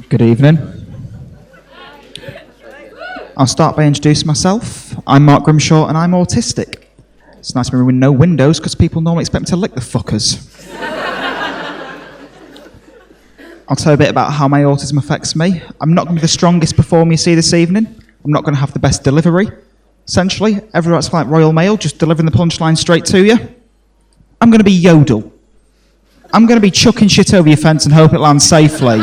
Good evening. I'll start by introducing myself. I'm Mark Grimshaw and I'm autistic. It's nice to be with no windows because people normally expect me to lick the fuckers. I'll tell you a bit about how my autism affects me. I'm not going to be the strongest performer you see this evening. I'm not going to have the best delivery. Essentially, everyone's like Royal Mail, just delivering the punchline straight to you. I'm going to be Yodel. I'm going to be chucking shit over your fence and hope it lands safely.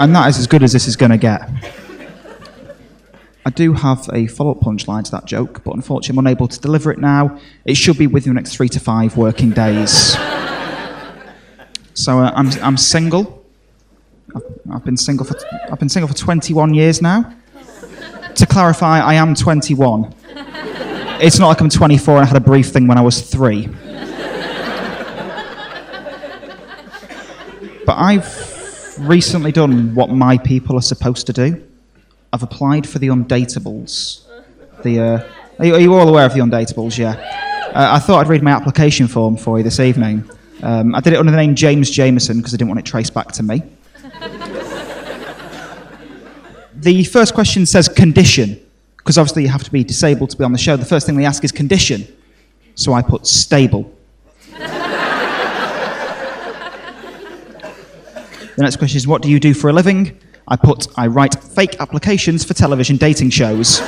And that is as good as this is going to get. I do have a follow-up punchline to that joke, but unfortunately I'm unable to deliver it now. It should be within the next 3 to 5 working days. So I'm single. I've been single for 21 years now. To clarify, I am 21. It's not like I'm 24 and I had a brief thing when I was 3. But I've recently done what my people are supposed to do. I've applied for the Undateables. Are you all aware of the Undateables? Yeah. I thought I'd read my application form for you this evening. I did it under the name James Jameson because I didn't want it traced back to me. The first question says condition, because obviously you have to be disabled to be on the show. The first thing they ask is condition. So I put stable. The next question is, what do you do for a living? I write fake applications for television dating shows.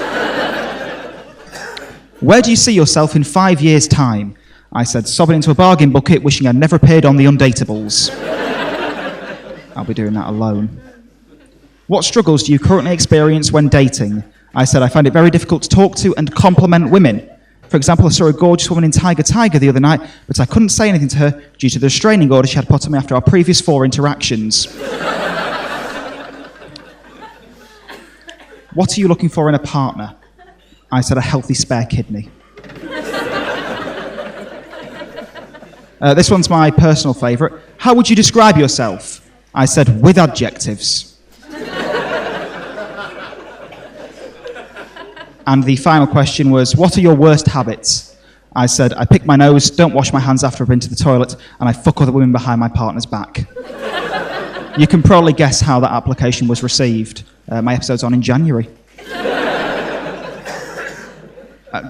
Where do you see yourself in 5 years' time? I said, sobbing into a bargain bucket, wishing I'd never appeared on the Undateables. I'll be doing that alone. What struggles do you currently experience when dating? I said, I find it very difficult to talk to and compliment women. For example, I saw a gorgeous woman in Tiger the other night, but I couldn't say anything to her due to the restraining order she had put on me after our previous 4 interactions. What are you looking for in a partner? I said, a healthy spare kidney. This one's my personal favourite. How would you describe yourself? I said, with adjectives. And the final question was, what are your worst habits? I said, I pick my nose, don't wash my hands after I've been to the toilet, and I fuck other women behind my partner's back. You can probably guess how that application was received. My episode's on in January.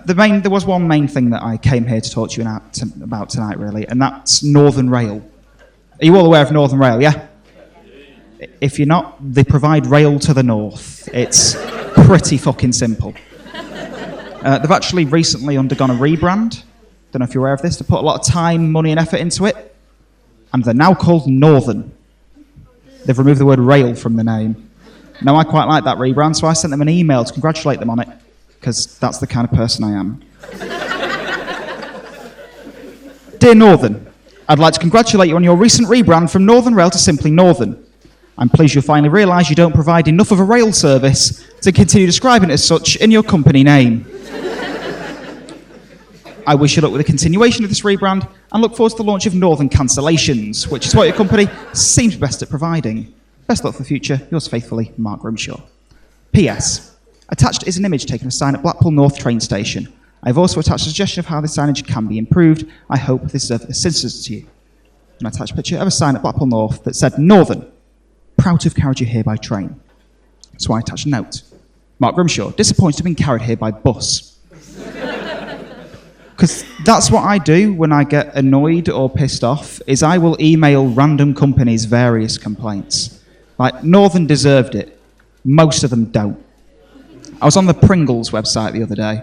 There was one main thing that I came here to talk to you about tonight, really, and that's Northern Rail. Are you all aware of Northern Rail, yeah? If you're not, they provide rail to the north. It's pretty fucking simple. They've actually recently undergone a rebrand. Don't know if you're aware of this. They put a lot of time, money and effort into it. And they're now called Northern. They've removed the word rail from the name. Now, I quite like that rebrand, so I sent them an email to congratulate them on it, because that's the kind of person I am. Dear Northern, I'd like to congratulate you on your recent rebrand from Northern Rail to simply Northern. I'm pleased you'll finally realise you don't provide enough of a rail service to continue describing it as such in your company name. I wish you luck with the continuation of this rebrand and look forward to the launch of Northern Cancellations, which is what your company seems best at providing. Best luck for the future. Yours faithfully, Mark Grimshaw. P.S. Attached is an image taken of a sign at Blackpool North train station. I've also attached a suggestion of how this signage can be improved. I hope this is of assistance to you. And I attached a picture of a sign at Blackpool North that said, Northern, proud to have carried you here by train. So I attached a note. Mark Grimshaw, disappointed to have been carried here by bus. Because that's what I do when I get annoyed or pissed off, is I will email random companies various complaints. Like, Northern deserved it. Most of them don't. I was on the Pringles website the other day.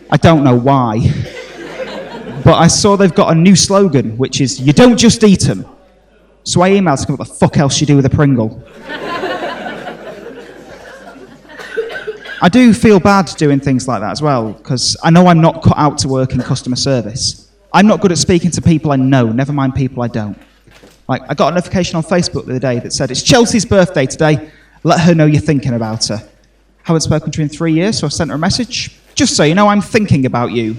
I don't know why. But I saw they've got a new slogan, which is, you don't just eat them. So I emailed them, what the fuck else you do with a Pringle? I do feel bad doing things like that as well, because I know I'm not cut out to work in customer service. I'm not good at speaking to people I know, never mind people I don't. Like, I got a notification on Facebook the other day that said, it's Chelsea's birthday today, let her know you're thinking about her. Haven't spoken to her in 3 years, so I sent her a message. Just so you know, I'm thinking about you.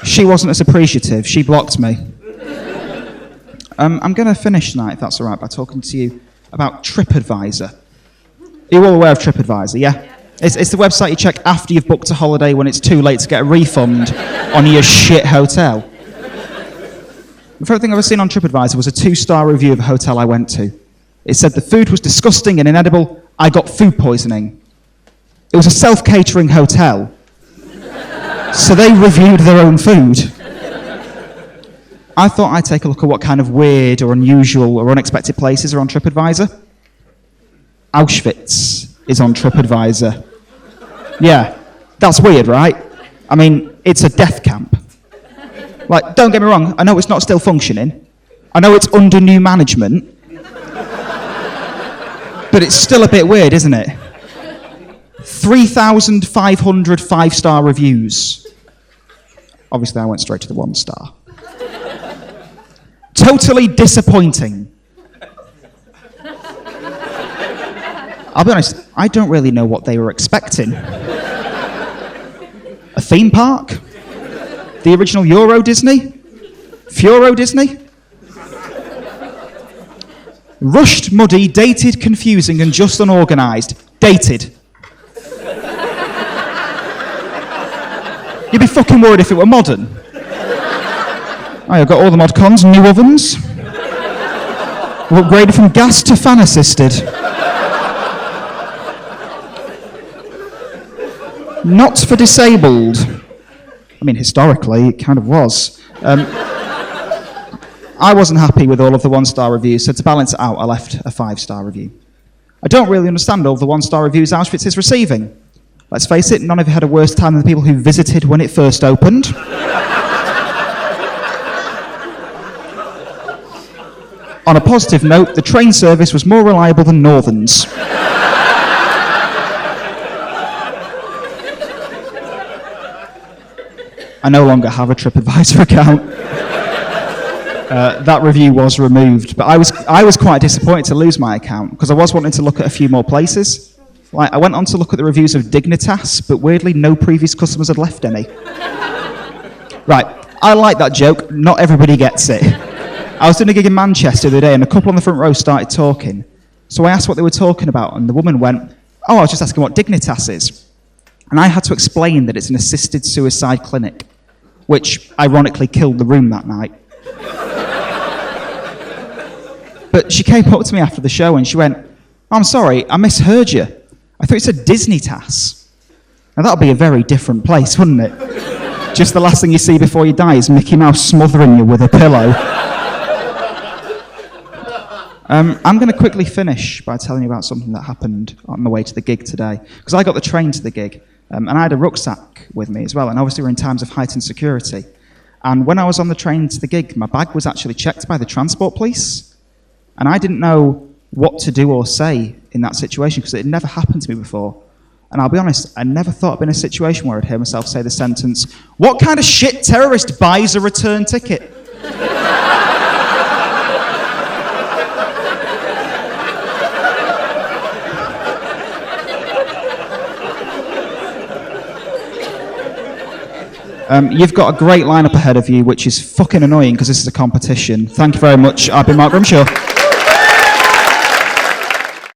She wasn't as appreciative. She blocked me. I'm going to finish tonight, if that's all right, by talking to you about TripAdvisor. Are you all aware of TripAdvisor, yeah? It's the website you check after you've booked a holiday when it's too late to get a refund on your shit hotel. The favourite thing I've ever seen on TripAdvisor was a 2-star review of a hotel I went to. It said the food was disgusting and inedible. I got food poisoning. It was a self-catering hotel, so they reviewed their own food. I thought I'd take a look at what kind of weird or unusual or unexpected places are on TripAdvisor. Auschwitz is on TripAdvisor. Yeah, that's weird, right? I mean, it's a death camp. Like, don't get me wrong, I know it's not still functioning. I know it's under new management. But it's still a bit weird, isn't it? 3,500 5-star reviews. Obviously, I went straight to the 1-star. Totally disappointing. I'll be honest, I don't really know what they were expecting. A theme park? The original Euro Disney? Furo Disney? Rushed, muddy, dated, confusing, and just unorganised. Dated. You'd be fucking worried if it were modern. I've got all the mod cons, new ovens. We're upgraded from gas to fan assisted. Not for disabled. I mean, historically, it kind of was. I wasn't happy with all of the 1-star reviews, so to balance it out, I left a 5-star review. I don't really understand all of the 1-star reviews Auschwitz is receiving. Let's face it, none of you had a worse time than the people who visited when it first opened. On a positive note, the train service was more reliable than Northern's. I no longer have a TripAdvisor account. That review was removed, but I was quite disappointed to lose my account because I was wanting to look at a few more places. Like, I went on to look at the reviews of Dignitas, but weirdly, no previous customers had left any. Right, I like that joke. Not everybody gets it. I was doing a gig in Manchester the other day, and a couple on the front row started talking. So I asked what they were talking about, and the woman went, "Oh, I was just asking what Dignitas is." And I had to explain that it's an assisted suicide clinic, which ironically killed the room that night. But she came up to me after the show and she went, "I'm sorry, I misheard you. I thought you said Disneytas." Now that would be a very different place, wouldn't it? Just the last thing you see before you die is Mickey Mouse smothering you with a pillow. I'm going to quickly finish by telling you about something that happened on the way to the gig today. Because I got the train to the gig, and I had a rucksack with me as well, and obviously we're in times of heightened security. And when I was on the train to the gig, my bag was actually checked by the transport police, and I didn't know what to do or say in that situation because it had never happened to me before. And I'll be honest, I never thought I'd been in a situation where I'd hear myself say the sentence, "What kind of shit terrorist buys a return ticket?" You've got a great lineup ahead of you, which is fucking annoying because this is a competition. Thank you very much. I've been Mark Grimshaw.